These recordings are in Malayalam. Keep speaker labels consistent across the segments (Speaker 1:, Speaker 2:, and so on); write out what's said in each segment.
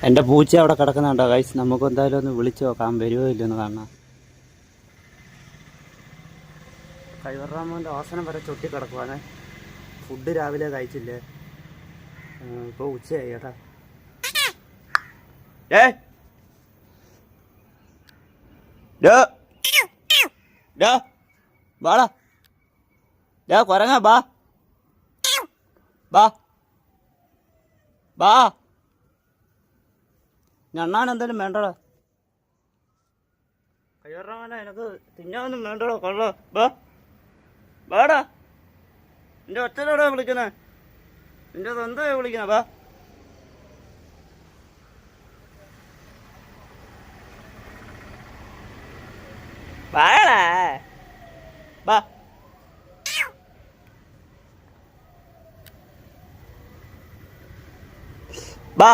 Speaker 1: എൻ്റെ പൂച്ച അവിടെ കിടക്കുന്നുണ്ടോ ഗൈസ്? നമുക്ക് എന്തായാലും ഒന്ന് വിളിച്ചു നോക്കാം, വരുമോ ഇല്ലെന്ന് കാണാം. കൈവറാമോൻ്റെ ആസനം വരെ ചൊട്ടി കിടക്കുവാണ്. ഫുഡ് രാവിലെ കഴിച്ചില്ലേ, ഇപ്പോൾ ഉച്ചയായി കേട്ടാ. വാടാ കൊരങ്ങ, ബാ ബാ ബാ. ഞണ്ണാൻ എന്തായാലും വേണ്ടടാ. കയ്യറാമല എനിക്ക് തിന്നാനൊന്നും വേണ്ടടോ, കൊള്ളോ. ബാ ബാടാ. നിന്റെ ഒറ്റലോടാ വിളിക്കുന്നേ, നിന്റെ എന്താ വിളിക്കുന്നേ? ബാ ബാടാ ബാ. ബാ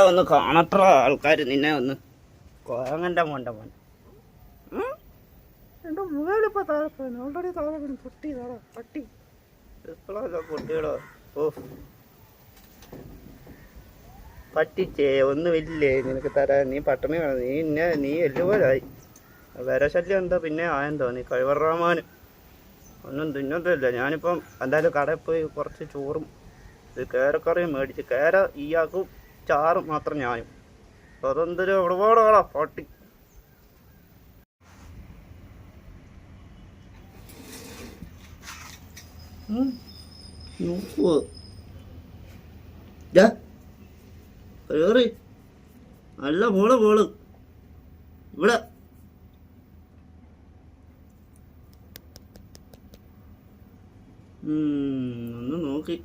Speaker 1: ഒന്ന് കാണത്ര ആൾക്കാർ നിന്നെ ഒന്ന്. കോങ്ങൻ്റെ മോൻ്റെ മോൻ എൻ്റെ മുകളിലിപ്പോൾ താഴെ പോയി, ഓൾറെഡി താഴെ വീണ് പൊട്ടി. താഴെ പട്ടി എപ്പോഴല്ലോ പൊട്ടികളോ. ഓ പട്ടിച്ചേ ഒന്നുമില്ലേ നിനക്ക് തരാൻ? നീ പട്ടണി വേണം. നീ എല്ലുപോലായി. വര ശല്യം എന്താ പിന്നെ ആയെന്തോ. നീ കഴിവറാമാനും ഒന്നും തിന്നത്തില്ല. ഞാനിപ്പം എന്തായാലും കടയിൽ പോയി കുറച്ച് ചോറും കേരക്കറിയും മേടിച്ച്, കേര ഈയാക്കും ചാറും മാത്രം ഞാനും. അതെന്തൊരു ഒരുപാട് ആളാ പട്ടി. കേറി നല്ല മോള് ഇവിടെ. ഒന്ന് നോക്കി